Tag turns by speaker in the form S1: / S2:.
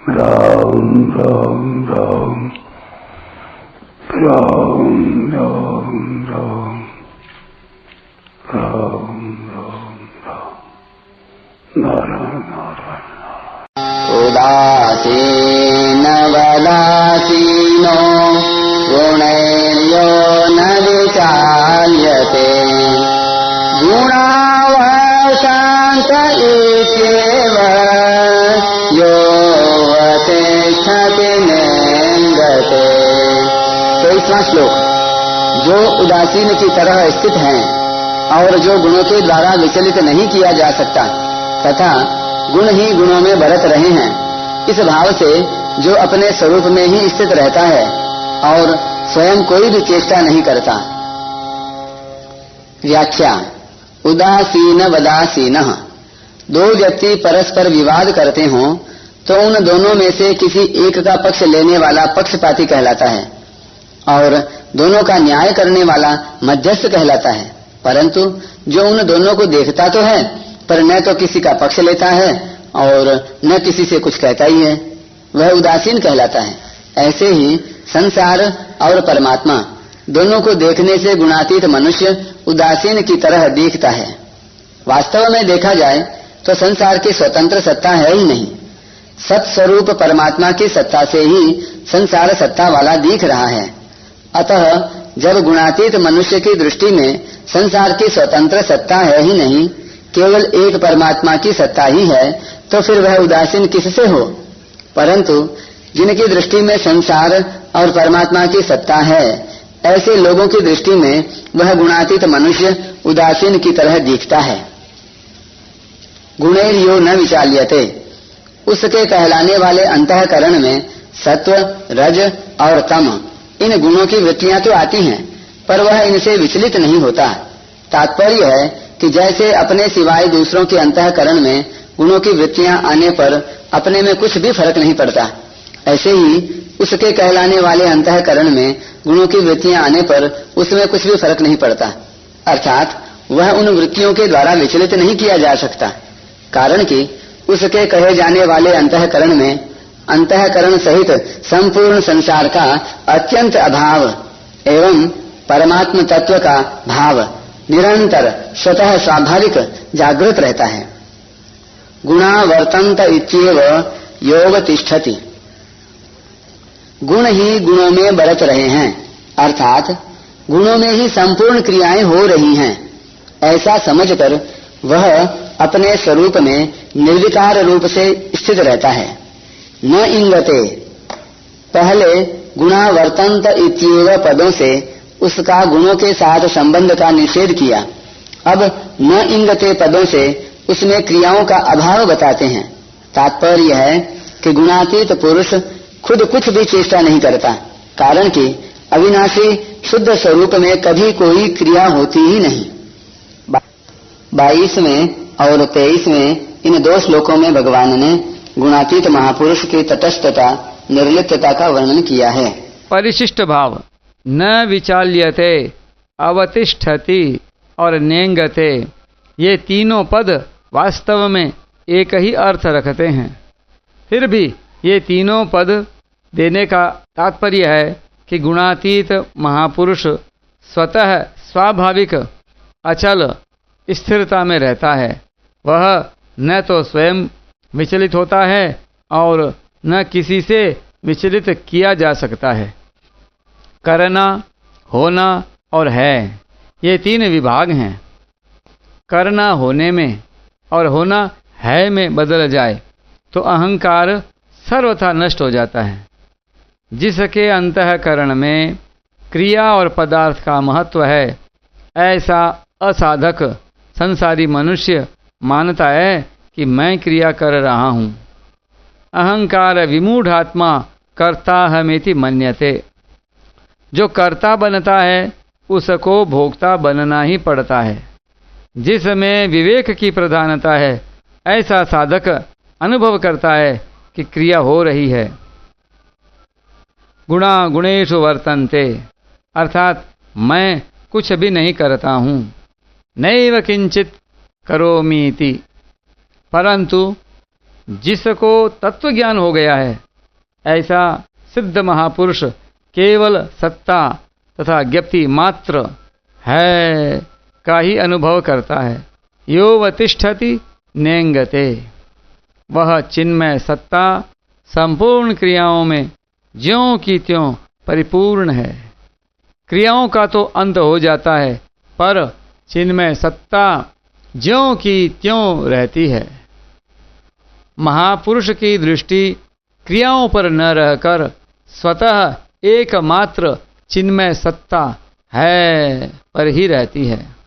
S1: राम राम राम राम राम राम राम राम राम नारायण नारायण।
S2: उदासीन वदासीनो गुणैर्यो न विचाल्यते गुणावशान्त इत्येव यो तिष्ठति नेङ्गते। 23वां श्लोक। जो उदासीन की तरह स्थित हैं और जो गुणों के द्वारा विचलित नहीं किया जा सकता तथा गुण ही गुणों में बरत रहे हैं, इस भाव से जो अपने स्वरूप में ही स्थित रहता है और स्वयं कोई भी चेष्टा नहीं करता। व्याख्या। उदासीन वदासीन। दो व्यक्ति परस्पर विवाद करते हों तो उन दोनों में से किसी एक का पक्ष लेने वाला पक्षपाती कहलाता है और दोनों का न्याय करने वाला मध्यस्थ कहलाता है। परंतु जो उन दोनों को देखता तो है पर न तो किसी का पक्ष लेता है और न किसी से कुछ कहता ही है, वह उदासीन कहलाता है। ऐसे ही संसार और परमात्मा दोनों को देखने से गुणातीत मनुष्य उदासीन की तरह दिखता है। वास्तव में देखा जाए तो संसार की स्वतंत्र सत्ता है ही नहीं। सत्स्वरूप परमात्मा की सत्ता से ही संसार सत्ता वाला दिख रहा है। अतः जब गुणातीत मनुष्य की दृष्टि में संसार की स्वतंत्र सत्ता है ही नहीं, केवल एक परमात्मा की सत्ता ही है, तो फिर वह उदासीन किससे हो। परंतु जिनकी दृष्टि में संसार और परमात्मा की सत्ता है, ऐसे लोगों की दृष्टि में वह गुणातीत मनुष्य उदासीन की तरह दिखता है। गुणैर्यो न विचाल्यते। उसके कहलाने वाले अंतःकरण में सत्व, रज और तम इन गुणों की वृत्तियां तो आती हैं, पर वह इनसे विचलित नहीं होता। तात्पर्य है कि जैसे अपने सिवाय दूसरों के अंतःकरण में गुणों की वृत्तियां आने पर अपने में कुछ भी फर्क नहीं पड़ता, ऐसे ही उसके कहलाने वाले अंतःकरण में गुणों की वृत्तियां आने पर उसमें कुछ भी फर्क नहीं पड़ता। अर्थात वह उन वृत्तियों के द्वारा विचलित नहीं किया जा सकता, कारण कि उसके कहे जाने वाले अंतःकरण में अंतःकरण सहित संपूर्ण संसार का अत्यंत अभाव एवं परमात्म तत्व का भाव निरंतर स्वतः स्वाभाविक जागृत रहता है। गुणा वर्तन्त इत्येव योग तिष्ठति। गुण ही गुणों में बरत रहे हैं, अर्थात गुणों में ही संपूर्ण क्रियाएं हो रही हैं, ऐसा समझकर वह अपने स्वरूप में निर्विकार रूप से स्थित रहता है। न इंगते। पहले गुणा वर्तन्त इत्येव पदों से उसका गुणों के साथ संबंध का निषेध किया। अब न इंगते पदों से उसमें क्रियाओं का अभाव बताते हैं। तात्पर्य है कि गुणातीत पुरुष खुद कुछ भी चेष्टा नहीं करता, कारण कि अविनाशी शुद्ध स्वरूप में कभी कोई क्रिया होती ही नहीं। 22वें और 23वें इन दो श्लोकों में भगवान ने गुणातीत महापुरुष की तटस्थता निर्लिप्तता का वर्णन किया है।
S3: परिशिष्ट भाव। न विचाल्यते, अवतिष्ठति और नेंगते, ये तीनों पद वास्तव में एक ही अर्थ रखते हैं। फिर भी ये तीनों पद देने का तात्पर्य है कि गुणातीत महापुरुष स्वतः स्वाभाविक अचल स्थिरता में रहता है। वह न तो स्वयं विचलित होता है और न किसी से विचलित किया जा सकता है। करना, होना और है, ये तीन विभाग हैं। करना होने में और होना है में बदल जाए तो अहंकार सर्वथा नष्ट हो जाता है। जिसके अंतःकरण में क्रिया और पदार्थ का महत्व है, ऐसा असाधक संसारी मनुष्य मानता है कि मैं क्रिया कर रहा हूँ। अहंकार विमूढ़ात्मा कर्ता हमेति मन्यते। जो कर्ता बनता है उसको भोक्ता बनना ही पड़ता है। जिसमें विवेक की प्रधानता है, ऐसा साधक अनुभव करता है कि क्रिया हो रही है। गुणा गुणेषु वर्तन्ते, अर्थात मैं कुछ भी नहीं करता हूँ। नैव किंचित करोमीति, परंतु जिसको तत्व ज्ञान हो गया है, ऐसा सिद्ध महापुरुष केवल सत्ता तथा ज्ञप्ति मात्र है का ही अनुभव करता है। योवतिष्ठति नेंगते, वह चिन्मय सत्ता संपूर्ण क्रियाओं में ज्यों की त्यों परिपूर्ण है। क्रियाओं का तो अंत हो जाता है, पर चिन्मय सत्ता ज्यों की त्यों रहती है। महापुरुष की दृष्टि क्रियाओं पर न रहकर स्वतः एकमात्र चिन्मय सत्ता है पर ही रहती है।